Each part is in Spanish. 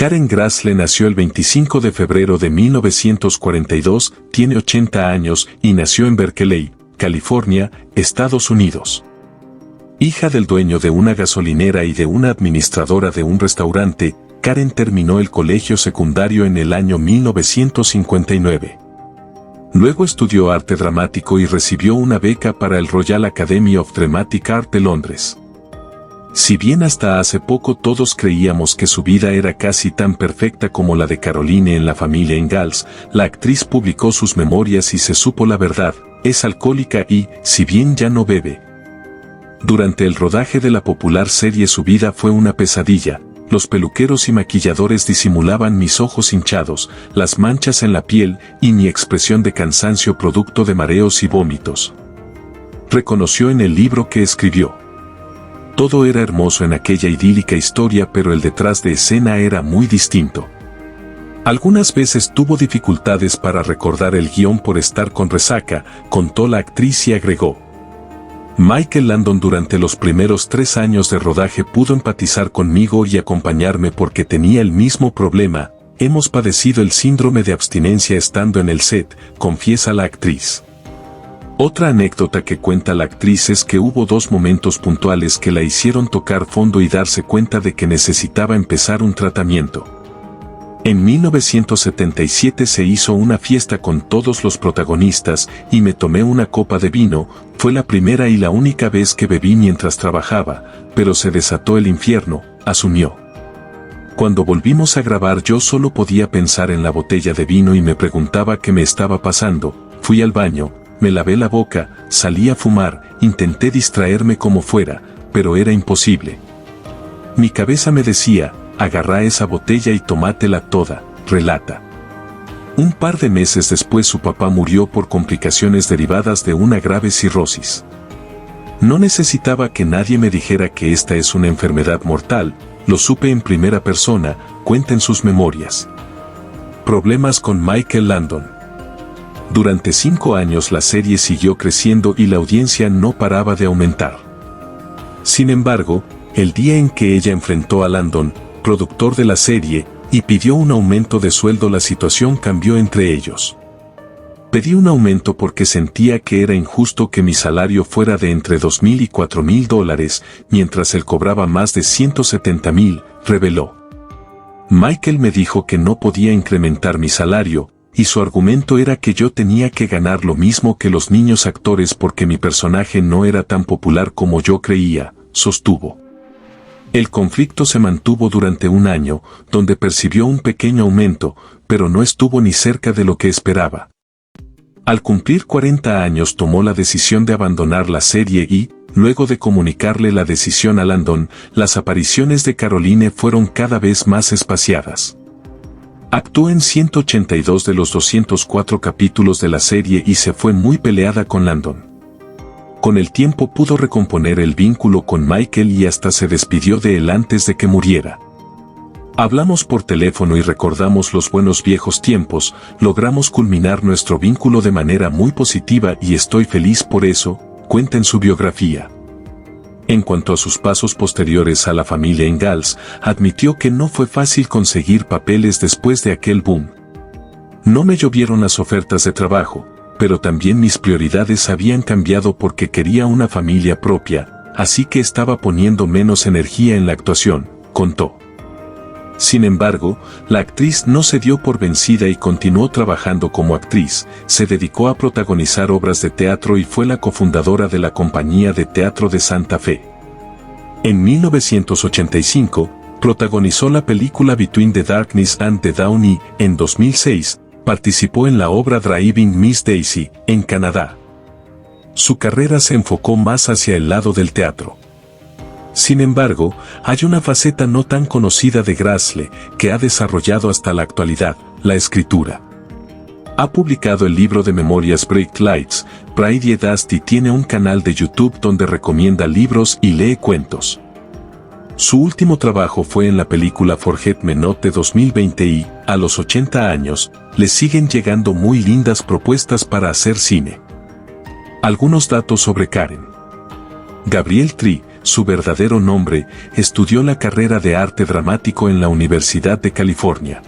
Karen Grassle nació el 25 de febrero de 1942, tiene 80 años y nació en Berkeley, California, Estados Unidos. Hija del dueño de una gasolinera y de una administradora de un restaurante, Karen terminó el colegio secundario en el año 1959. Luego estudió arte dramático y recibió una beca para el Royal Academy of Dramatic Art de Londres. Si bien hasta hace poco todos creíamos que su vida era casi tan perfecta como la de Caroline en La familia Ingalls, la actriz publicó sus memorias y se supo la verdad: es alcohólica y, si bien ya no bebe. Durante el rodaje de la popular serie su vida fue una pesadilla. Los peluqueros y maquilladores disimulaban mis ojos hinchados, las manchas en la piel y mi expresión de cansancio producto de mareos y vómitos. Reconoció en el libro que escribió: todo era hermoso en aquella idílica historia, pero el detrás de escena era muy distinto. Algunas veces tuvo dificultades para recordar el guión por estar con resaca, contó la actriz y agregó: Michael Landon durante los primeros 3 años de rodaje pudo empatizar conmigo y acompañarme porque tenía el mismo problema. Hemos padecido el síndrome de abstinencia estando en el set, confiesa la actriz. Otra anécdota que cuenta la actriz es que hubo 2 momentos puntuales que la hicieron tocar fondo y darse cuenta de que necesitaba empezar un tratamiento. En 1977 se hizo una fiesta con todos los protagonistas y me tomé una copa de vino. Fue la primera y la única vez que bebí mientras trabajaba, pero se desató el infierno, asumió. Cuando volvimos a grabar yo solo podía pensar en la botella de vino y me preguntaba qué me estaba pasando. Fui al baño, me lavé la boca, salí a fumar, intenté distraerme como fuera, pero era imposible. Mi cabeza me decía: agarrá esa botella y tomátela toda, relata. Un par de meses después su papá murió por complicaciones derivadas de una grave cirrosis. No necesitaba que nadie me dijera que esta es una enfermedad mortal, lo supe en primera persona, cuenta en sus memorias. Problemas con Michael Landon. Durante 5 años la serie siguió creciendo y la audiencia no paraba de aumentar. Sin embargo, el día en que ella enfrentó a Landon, productor de la serie, y pidió un aumento de sueldo, la situación cambió entre ellos. Pedí un aumento porque sentía que era injusto que mi salario fuera de entre $2,000 y $4,000, mientras él cobraba más de $170,000, reveló. Michael me dijo que no podía incrementar mi salario, y su argumento era que yo tenía que ganar lo mismo que los niños actores porque mi personaje no era tan popular como yo creía, sostuvo. El conflicto se mantuvo durante 1 año, donde percibió un pequeño aumento, pero no estuvo ni cerca de lo que esperaba. Al cumplir 40 años tomó la decisión de abandonar la serie y, luego de comunicarle la decisión a Landon, las apariciones de Caroline fueron cada vez más espaciadas. Actuó en 182 de los 204 capítulos de la serie y se fue muy peleada con Landon. Con el tiempo pudo recomponer el vínculo con Michael y hasta se despidió de él antes de que muriera. Hablamos por teléfono y recordamos los buenos viejos tiempos, logramos culminar nuestro vínculo de manera muy positiva y estoy feliz por eso, cuenta en su biografía. En cuanto a sus pasos posteriores a la familia Ingalls, admitió que no fue fácil conseguir papeles después de aquel boom. No me llovieron las ofertas de trabajo, pero también mis prioridades habían cambiado porque quería una familia propia, así que estaba poniendo menos energía en la actuación, contó. Sin embargo, la actriz no se dio por vencida y continuó trabajando como actriz, se dedicó a protagonizar obras de teatro y fue la cofundadora de la Compañía de Teatro de Santa Fe. En 1985, protagonizó la película Between the Darkness and the Dawn y, en 2006, participó en la obra Driving Miss Daisy, en Canadá. Su carrera se enfocó más hacia el lado del teatro. Sin embargo, hay una faceta no tan conocida de Grassle, que ha desarrollado hasta la actualidad, la escritura. Ha publicado el libro de memorias Bright Lights, Pride and Dust y tiene un canal de YouTube donde recomienda libros y lee cuentos. Su último trabajo fue en la película Forget Me Not de 2020 y, a los 80 años, le siguen llegando muy lindas propuestas para hacer cine. Algunos datos sobre Karen. Gabriel Tree, su verdadero nombre, estudió la carrera de arte dramático en la Universidad de California.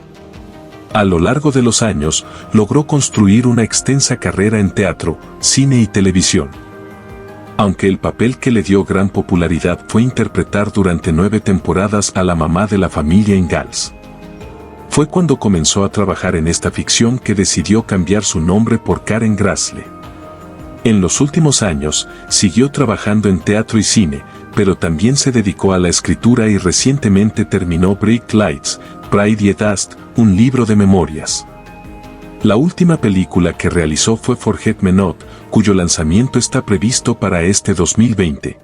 A lo largo de los años, logró construir una extensa carrera en teatro, cine y televisión. Aunque el papel que le dio gran popularidad fue interpretar durante 9 temporadas a la mamá de la familia Ingalls. Fue cuando comenzó a trabajar en esta ficción que decidió cambiar su nombre por Karen Grassley. En los últimos años, siguió trabajando en teatro y cine, pero también se dedicó a la escritura y recientemente terminó Bright Lights, Pride and Dust, un libro de memorias. La última película que realizó fue Forget Me Not, cuyo lanzamiento está previsto para este 2020.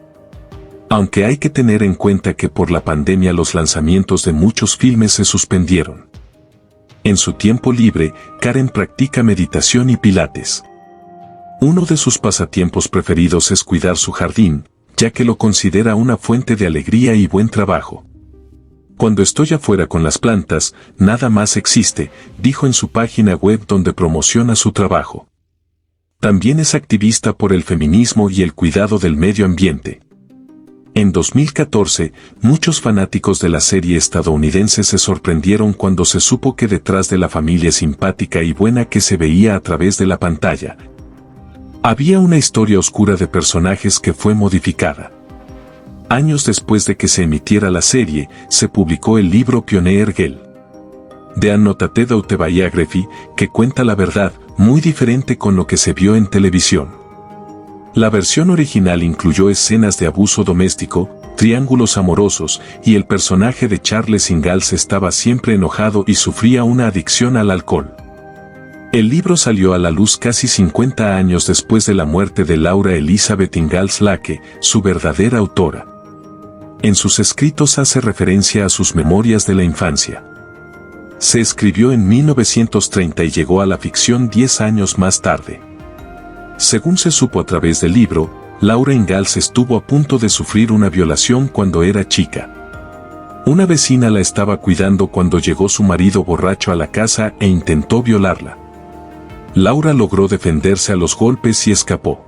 Aunque hay que tener en cuenta que por la pandemia los lanzamientos de muchos filmes se suspendieron. En su tiempo libre, Karen practica meditación y pilates. Uno de sus pasatiempos preferidos es cuidar su jardín, ya que lo considera una fuente de alegría y buen trabajo. Cuando estoy afuera con las plantas, nada más existe, dijo en su página web donde promociona su trabajo. También es activista por el feminismo y el cuidado del medio ambiente. En 2014, muchos fanáticos de la serie estadounidense se sorprendieron cuando se supo que detrás de la familia simpática y buena que se veía a través de la pantalla, había una historia oscura de personajes que fue modificada. Años después de que se emitiera la serie, se publicó el libro Pioneer Girl, The Annotated Autobiography, que cuenta la verdad, muy diferente con lo que se vio en televisión. La versión original incluyó escenas de abuso doméstico, triángulos amorosos, y el personaje de Charles Ingalls estaba siempre enojado y sufría una adicción al alcohol. El libro salió a la luz casi 50 años después de la muerte de Laura Elizabeth Ingalls Lake, su verdadera autora. En sus escritos hace referencia a sus memorias de la infancia. Se escribió en 1930 y llegó a la ficción 10 años más tarde. Según se supo a través del libro, Laura Ingalls estuvo a punto de sufrir una violación cuando era chica. Una vecina la estaba cuidando cuando llegó su marido borracho a la casa e intentó violarla. Laura logró defenderse a los golpes y escapó.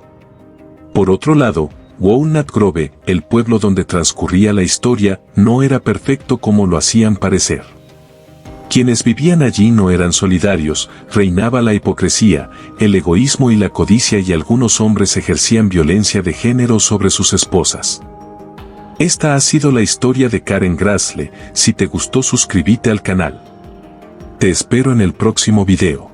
Por otro lado, Walnut Grove, el pueblo donde transcurría la historia, no era perfecto como lo hacían parecer. Quienes vivían allí no eran solidarios, reinaba la hipocresía, el egoísmo y la codicia y algunos hombres ejercían violencia de género sobre sus esposas. Esta ha sido la historia de Karen Grassley. Si te gustó, suscríbete al canal. Te espero en el próximo video.